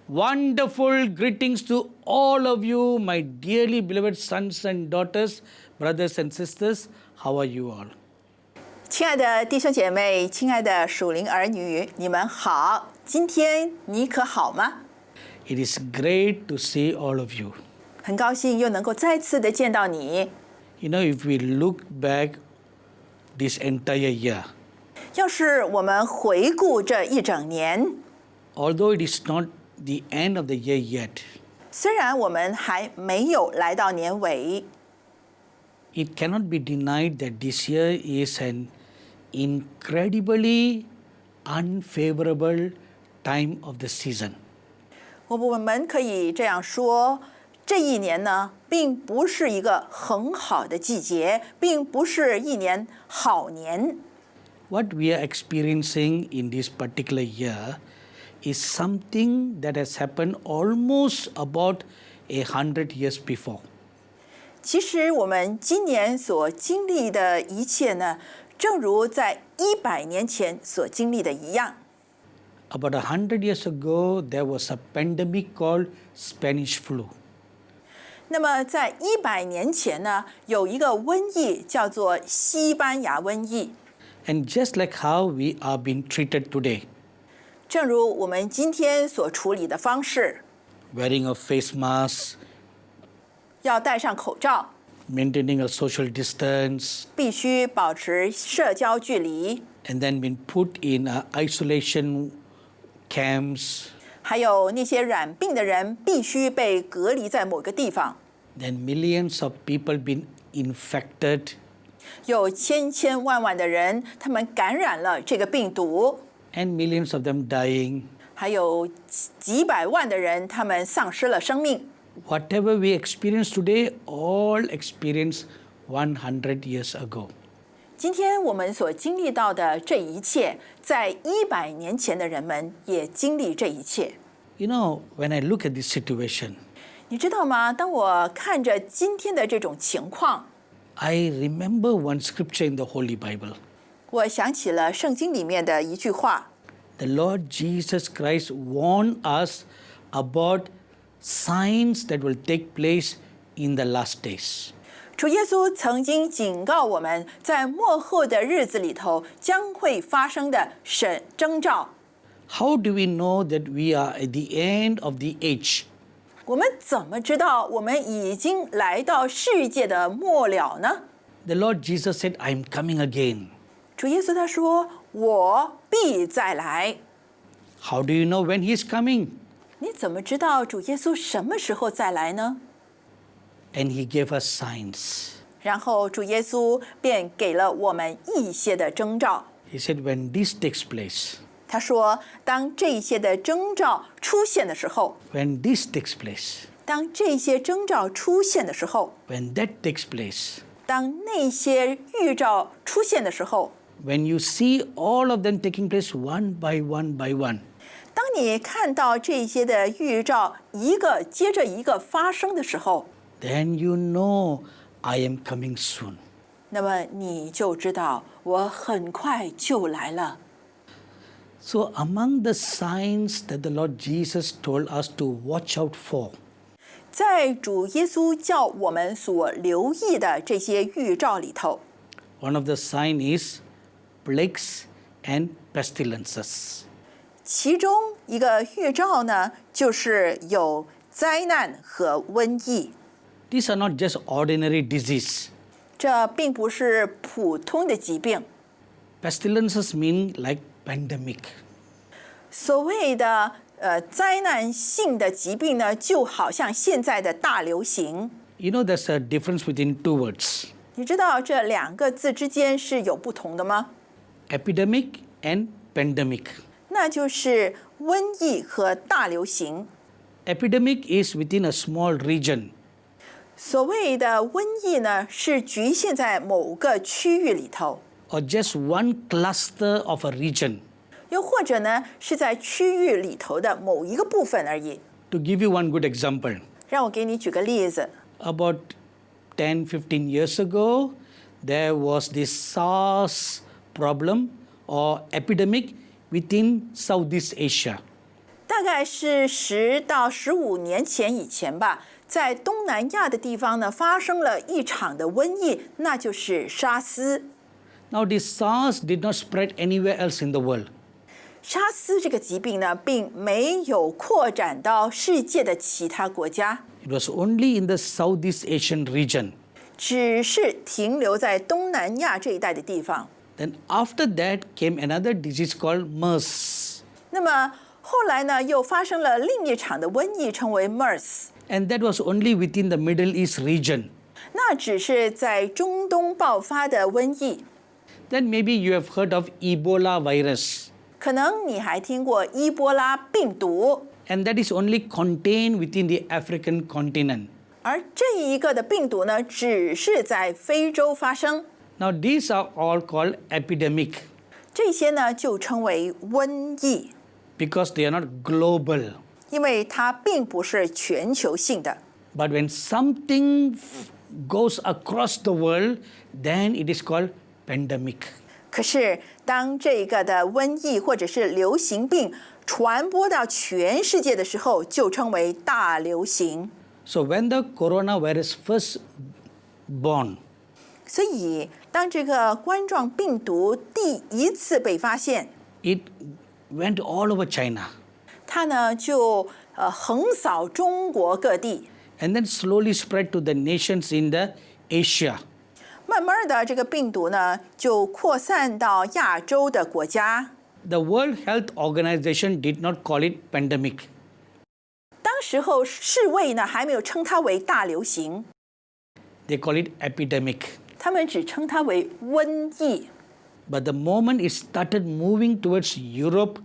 Wonderful greetings to all of you, my dearly beloved sons and daughters, brothers and sisters. How are you all? 亲爱的弟兄姐妹，亲爱的属灵儿女，你们好！今天你可好吗？ It is great to see all of you. 很高兴又能够再次的见到你。You know, if we look back this entire year, 要是我们回顾这一整年， although it is not the end of the year yet, 虽然我们还没有来到年尾， it cannot be denied that this year is an incredibly unfavorable time of the season. 我们可以这样说，这一年呢，并不是一个很好的季节，并不是一年好年。 What we are experiencing in this particular year is something that has happened almost about 100 years before. 其实我们今年所经历的一切呢，正如在100年前所经历的一样。 About 100 years ago, there was a pandemic called Spanish flu. 那么在100年前呢，有一个瘟疫叫做西班牙瘟疫。 And just like how we are being treated today, 正如我们今天所处理的方式， wearing a face mask, 要戴上口罩， maintaining a social distance, 必须保持社交距离， and then being put in isolation camps, 还有那些染病的人必须被隔离在某个地方， then millions of people being infected, 有千万的人他们感染了这个病毒， and millions of them dying. 还有几百万的人他们丧失了生命。 Whatever we experience today, all experienced 100 years ago. 今天我们所经历到的这一切，在100年前的人们也经历这一切。 You know, when I look at this situation, 你知道吗？当我看着今天的这种情况， I remember one scripture in the Holy Bible. 我想起了圣经里面的一句话。 The Lord Jesus Christ warned us about signs that will take place in the last days. 主耶稣曾经警告我们，在末后的日子里头将会发生的征兆。 How do we know that we are at the end of the age? 我们怎么知道我们已经来到世界的末了呢？ The Lord Jesus said, I'm coming again. 主耶稣他说：“我必再来。” How do you know when He is coming? 你怎么知道主耶稣什么时候再来呢？ And He gave us signs. 然后主耶稣便给了我们一些的征兆。 He said, when this takes place, 他说，当这些的征兆出现的时候， when this takes place, 当这些征兆出现的时候， when that takes place, 当那些预兆出现的时候， when you see all of them taking place one by one, 当你看到这些的预兆一个接着一个发生的时候， then you know I am coming soon. 那么你就知道我很快就来了。 So among the signs that the Lord Jesus told us to watch out for, 在主耶稣叫我们所留意的这些预兆里头， one of the signs is plagues and pestilences. 其中一个预兆呢，就是有灾难和瘟疫。 These are not just ordinary disease. 这并不是普通的疾病。 Pestilences mean like pandemic. 所谓的灾难性的疾病呢，就好像现在的大流行。 You know there's a difference between two words, 你知道这两个字之间是有不同的吗？ epidemic and pandemic. 那就是瘟疫和大流行。 Epidemic is within a small region. 所谓的瘟疫呢，是局限在某个区域里头， or just one cluster of a region. 又或者呢，是在区域里头的某一个部分而已。 To give you one good example, 让我给你举个例子。 about 10, 15 years ago, there was this SARS problem or epidemic within Southeast Asia. 大大概是10到15年前以前吧，在东南亚的地方呢，发生了一场的瘟疫，那就是沙斯。Now, this SARS did not spread anywhere else in the world. 沙斯这个疾病呢，并没有扩展到世界的其他国家， It was only in the Southeast Asian region. 只是停留在东南亚这一带的地方。 Then after that came another disease called MERS. 那么后来呢，又发生了另一场的瘟疫，称为 MERS。 And that was only within the Middle East region. 那只是在中东爆发的瘟疫。 Then maybe you have heard of Ebola virus. 可能你还听过伊波拉病毒， And that is only contained within the African continent. 而这一个的病毒呢，只是在非洲发生。 Now, these are all called epidemic 这些呢，就称为瘟疫， because they are not global. 因为它并不是全球性的。 But when something goes across the world, then it is called pandemic. 可是，当这个的瘟疫或者是流行病传播到全世界的时候，就称为大流行。 So when the coronavirus first born, 所以，当这个冠状病毒第一次被发现， it went all over China. 它呢就横扫中国各地， And then slowly spread to the nations in the Asia. 慢慢的这个病毒呢就扩散到亚洲的国家。 The World Health Organization did not call it pandemic. 当时候世卫呢还没有称它为大流行， They call it epidemic. 他们只称它为瘟疫。 But the moment it started moving towards Europe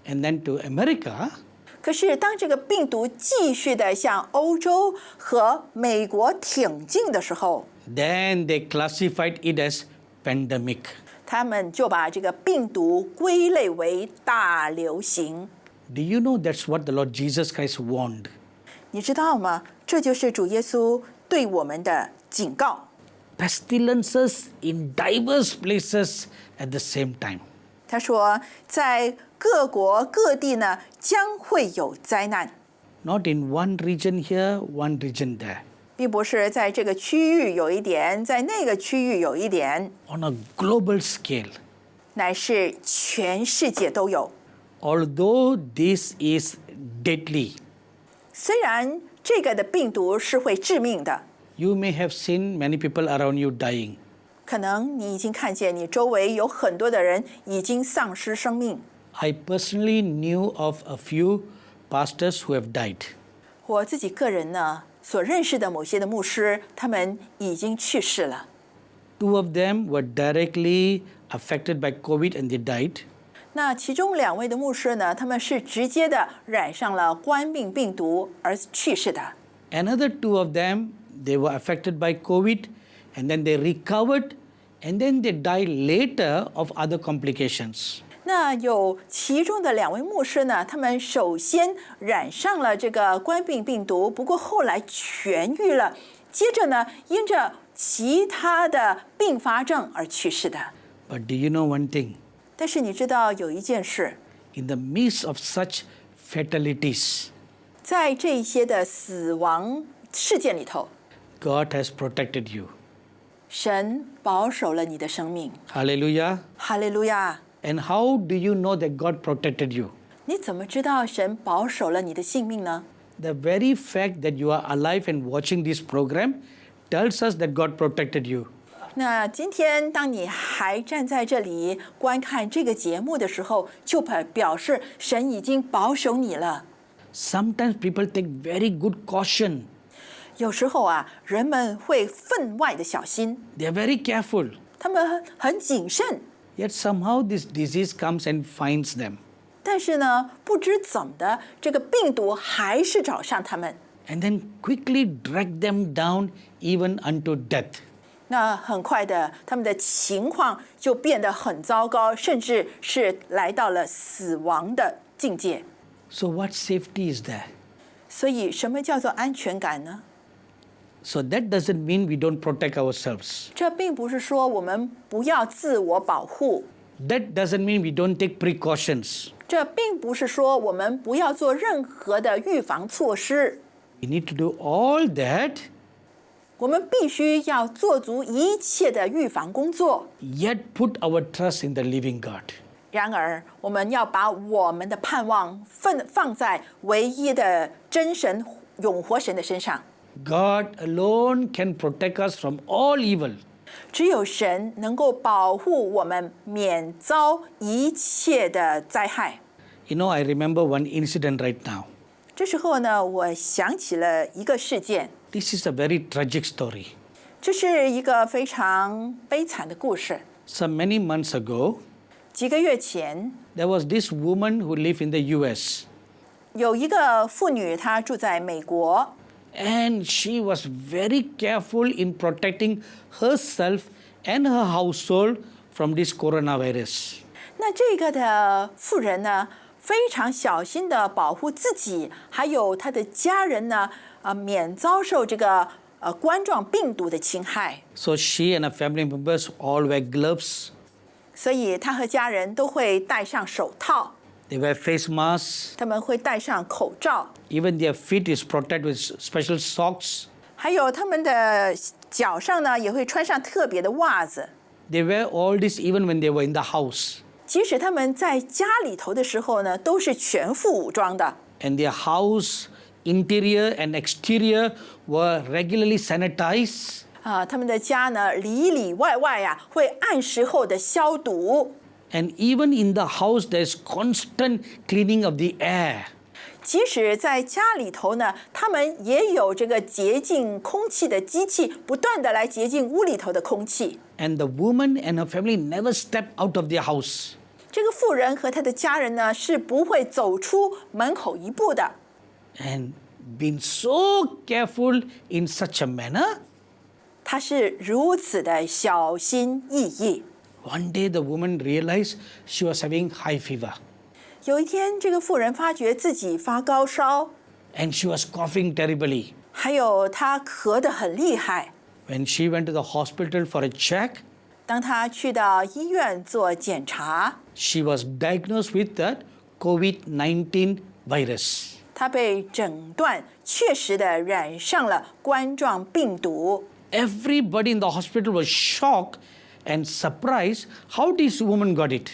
and then to America, 可是当这个病毒继续的向欧洲和美国挺进的时候， then they classified it as pandemic. 他们就把这个病毒归类为大流行。 Do you know that's what the Lord Jesus Christ warned? 你知道吗？这就是主耶稣对我们的警告。 Pestilences in diverse places at the same time. 他说，在各国各地呢，将会有灾难， Not in one region here, one region there. 并不是在这个区域有一点，在那个区域有一点， On a global scale. 乃是全世界都有。 Although this is deadly, 虽然这个的病毒是会致命的， you may have seen many people around you dying. 可能你已经看见你周围有很多的人已经丧失生命。 I personally knew of a few pastors who have died. 我自己个人呢，所认识的某些的牧师，他们已经去世了。 Two of them were directly affected by COVID and they died. 那其中2位的牧师呢，他们是直接的染上了冠病病毒而去世的。 Another two of them, they were affected by COVID and then they recovered and then they died later of other complications. 那有其中的2位牧师呢，他们首先染上了这个冠病病毒，不过后来痊愈了，接着呢，因着其他的并发症而去世的。 But do you know one thing? 但是你知道有一件事， In the midst of such fatalities, 在这一些的死亡事件里头， God has protected you. 神保守了你的生命。 Hallelujah. 哈利路亚！ And how do you know that God protected you? 你怎么知道神保守了你的性命呢？ The very fact that you are alive and watching this program tells us that God protected you. 那今天当你还站在这里观看这个节目的时候，就表示神已经保守你了。 Sometimes people take very good caution. 有时候啊，人们会分外的小心， They are very careful. 他们很谨慎， Yet somehow this disease comes and finds them. 但是呢，不知怎么的，这个病毒还是找上他们， And then quickly drag them down even unto death. 那很快的，他们的情况就变得很糟糕，甚至是来到了死亡的境界。 So what safety is there? 所以，什么叫做安全感呢？ So that doesn't mean we don't protect ourselves. 这并不是说我们不要自我保护， That doesn't mean we don't take precautions. 这并不是说我们不要做任何的预防措施， We need to do all that, 我们必须要做足一切的预防工作。 yet put our trust in the living God. 然而，我们要把我们的盼望放在唯一的真神、永活神的身上。 God alone can protect us from all evil. 只有神能够保护我们免遭一切的灾害。 You know, I remember one incident right now. 这时候呢，我想起了一个事件， This is a very tragic story. 这是一个非常悲惨的故事。 Some many months ago, 几个月前， there was this woman who lived in the US, 有一个妇女，她住在美国， and she was very careful in protecting herself and her household from this coronavirus. 那这个的妇人呢，非常小心地保护自己，还有她的家人呢，免遭受这个冠状病毒的侵害。 So she and her family members all wear gloves, 所以她和家人都会戴上手套， they wear face masks, 他们会戴上口罩， even their feet is protected with special socks. 还有他们的脚上呢也会穿上特别的袜子。 They wear all this even when they were in the house. 即使他们在家里头的时候呢，都是全副武装的。 And their house interior and exterior were regularly sanitized. 他们的家呢，里里外外呀，会按时候的消毒。 And even in the house, there's constant cleaning of the air. 即使在家里头呢，他们也有这个洁净空气的机器，不断的来洁净屋里头的空气。 And the woman and her family never step out of their house. 这个妇人和她的家人呢，是不会走出门口一步的。 And been so careful in such a manner. 她是如此的小心翼翼。 One day the woman realized she was having high fever. 有一天，这个妇人发觉自己发高烧， And she was coughing terribly. 还有她咳得很厉害。 When she went to the hospital for a check, 当她去到医院做检查， she was diagnosed with the COVID-19 virus. 她被诊断确实的染上了冠状病毒。 Everybody in the hospital was shocked and surprised how this woman got it.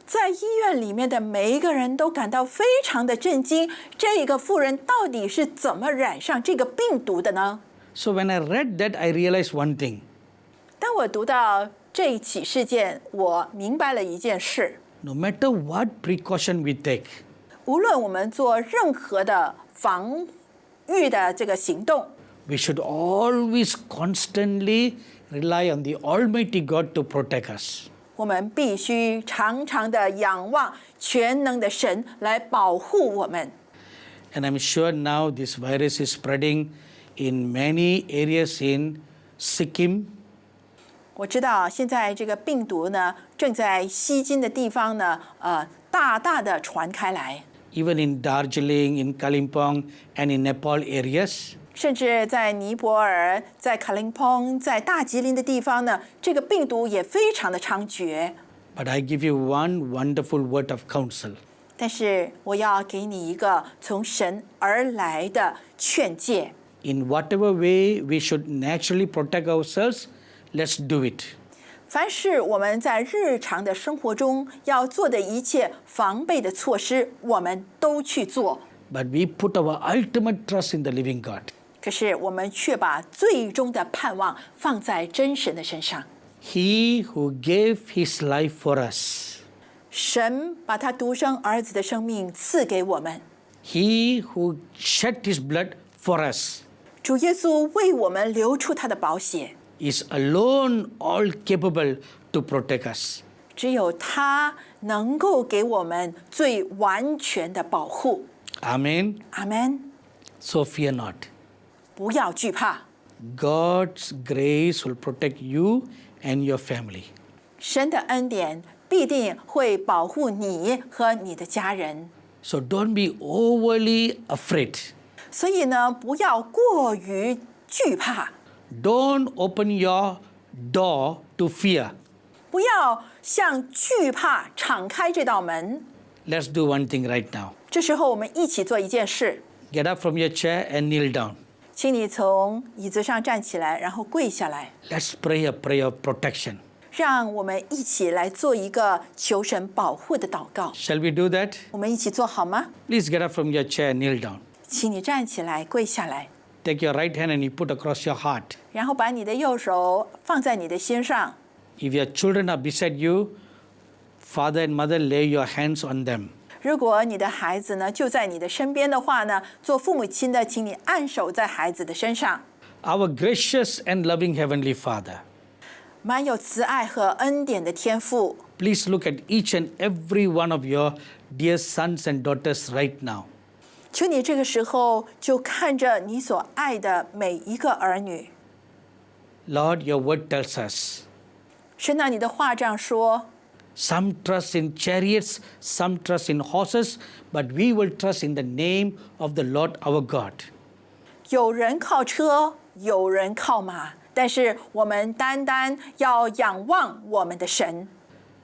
在医院里面的每一个人都感到非常的震惊，这个妇人到底是怎么染上这个病毒的呢？ So when I read that, I realized one thing. 当我读到这一起事件，我明白了一件事： No matter what precaution we take, 无论我们做任何的防御的这个行动， we should always constantly rely on the Almighty God to protect us. 我们必须常常的仰望全能的神来保护我们。 And I'm sure now this virus is spreading in many areas in Sikkim, 我知道现在这个病毒呢，正在西京的地方呢，大大的传开来， even in Darjeeling, in Kalimpong, and in Nepal areas. 甚至在尼泊尔、在卡林蓬、在大吉林的地方呢，这个病毒也非常的猖獗。 But I give you one wonderful word of counsel. 但是我要给你一个从神而来的劝诫。 In whatever way we should naturally protect ourselves, let's do it. 凡是我们在日常的生活中要做的一切防备的措施，我们都去做。 But we put our ultimate trust in the living God. 可是我们却把最终的盼望放在真神的身上。 He who gave his life for us. 神把他独生儿子的生命赐给我们， He who shed his blood for us 主耶稣为我们流出他的宝血， is alone all capable to protect us. 只有他能够给我们最完全的保护。 Amen. 阿门。 So fear not. 不要惧怕， God's grace will protect you and your family. 神的恩典必定会保护你和你的家人。 So don't be overly afraid. 所以呢，不要过于惧怕， Don't open your door to fear. 不要向惧怕敞开这道门。Let's do one thing right now. 这时候我们一起做一件事， Get up from your chair and kneel down. 请你从椅子上站起来，然后跪下来， Let's pray a prayer of protection. 让我们一起来做一个求神保护的祷告。 Shall we do that? 我们一起做好吗？ Please get up from your chair and kneel down. 请你站起来，跪下来， Take your right hand and you put across your heart. 然后把你的右手放在你的心上。 If your children are beside you, father and mother, lay your hands on them. 如果你的孩子呢就在你的身边的话呢，做父母亲的，请你按手在孩子的身上。 Our gracious and loving Heavenly Father, 满有慈爱和恩典的天父， please look at each and every one of your dear sons and daughters right now. 求你这个时候就看着你所爱的每一个儿女。 Lord, your word tells us, 神啊，你的话这样说： some trust in chariots, some trust in horses, but we will trust in the name of the Lord our God. 有人靠车，有人靠马，但是我们单单要仰望我们的神。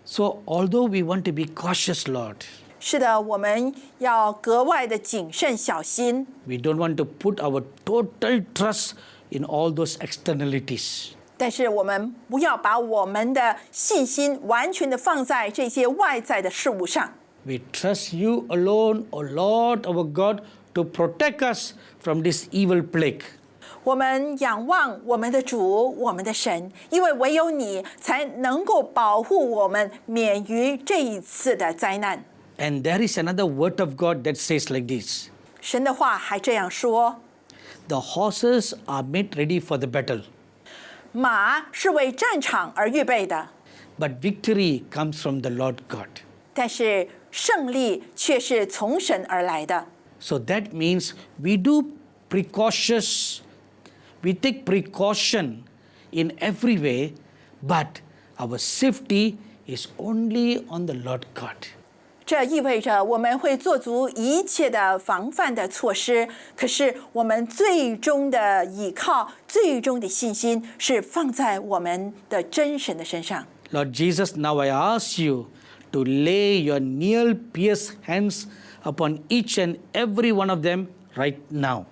So, although we want to be cautious, Lord, 是的，我们要格外的谨慎小心。 we don't want to put our total trust in all those externalities. 但是我们不要把我们的信心完全的放在这些外在的事物上。 We trust you alone, O Lord our God, to protect us from this evil plague. 我们仰望我们的主，我们的神，因为唯有你才能够保护我们免于这一次的灾难。 And there is another word of God that says like this: 神的话还这样说： the horses are made ready for the battle, 马是为战场而预备的， but victory comes from the Lord God. 但是胜利却是从神而来的。 So that means we do precautious, we take precaution in every way, but our safety is only on the Lord God. 这意味着我们会做足一切的防范的措施，可是我们最终的依靠、最终的信心是放在我们的真神的身上。 Lord Jesus, now I ask you to lay your nail-pierced hands upon each and every one of them right now.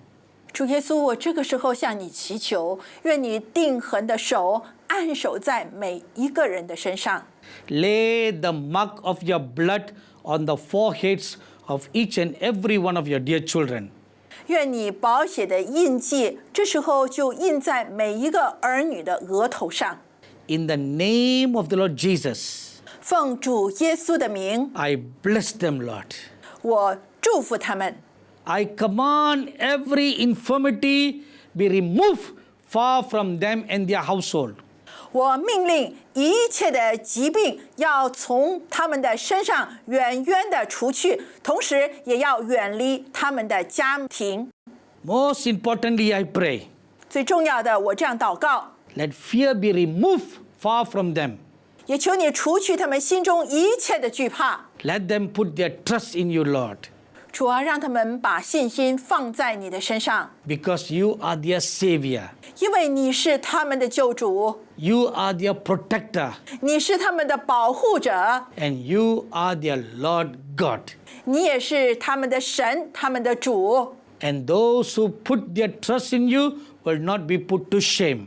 主耶稣，我这个时候向你祈求，愿你定恒的手按手在每一个人的身上， Lay the mark of your blood on the foreheads of each and every one of your dear children. 愿你宝血的印记，这时候就印在每一个儿女的额头上。 In the name of the Lord Jesus, 奉主耶稣的名， I bless them, Lord. 我祝福他们。 I command every infirmity be removed far from them and their household. 我命令一切的疾病要从他们的身上远远的除去，同时也要远离他们的家庭。 Most importantly, I pray, 最重要的，我这样祷告， let fear be removed far from them. 也求你除去他们心中一切的惧怕。 Let them put their trust in you, Lord, 主啊，让他们把信心放在你的身上， because you are their Savior. 因为你是他们的救主， You are their protector, 你是他们的保护者， and you are their Lord God. 你也是他们的神，他们的主。 And those who put their trust in you will not be put to shame.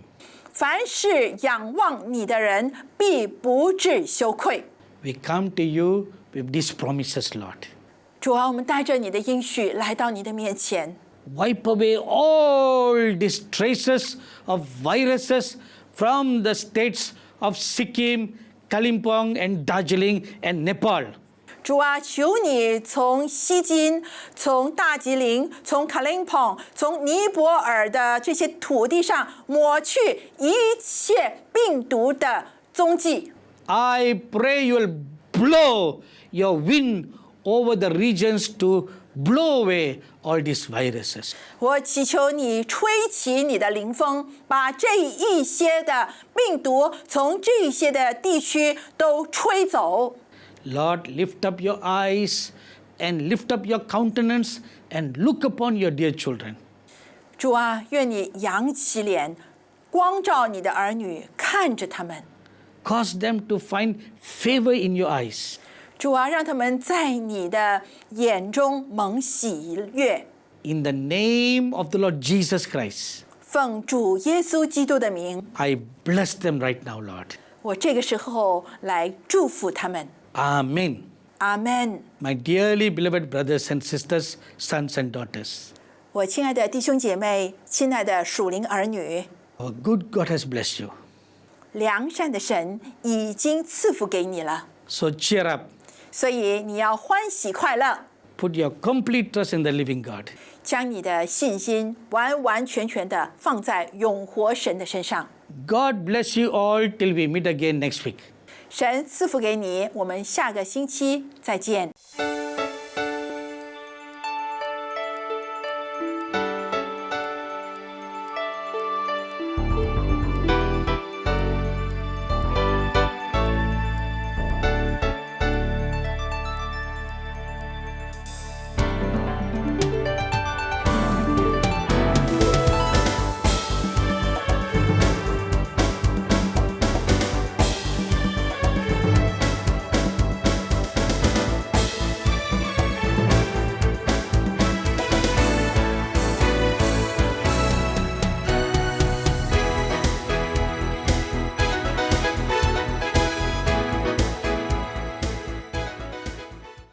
凡是仰望你的人，必不致羞愧。 We come to you with these promises, Lord. 主啊，我们带着你的应许来到你的面前， Wipe away all these traces of viruses from the states of Sikkim, Kalimpong, and Darjeeling and Nepal. 主啊，求你从西金、从大吉林、从卡林蓬、从尼泊尔的这些土地上抹去一切病毒的踪迹。 I pray you will blow your wind over the regions to blow away all these viruses. 我祈求你吹起你的灵风，把这一些的病毒从这些的地区都吹走。 Lord, lift up your eyes and lift up your countenance and look upon your dear children. 主啊，愿你扬起脸，光照你的儿女，看着他们。 Cause them to find favor in your eyes. 主啊，让他们在你的眼中蒙喜悦。In the name of the Lord Jesus Christ, 奉主耶稣基督的名， I bless them right now, Lord. 我这个时候来祝福他们。 Amen. 阿门。 My dearly beloved brothers and sisters, sons and daughters, 我亲爱的弟兄姐妹，亲爱的属灵儿女， our good God has blessed you. 良善的神已经赐福给你了， So cheer up. 所以你要欢喜快乐， Put your complete trust in the living God. 将你的信心完完全全的放在永活神的身上。 God bless you all till we meet again next week. 神赐福给你，我们下个星期再见。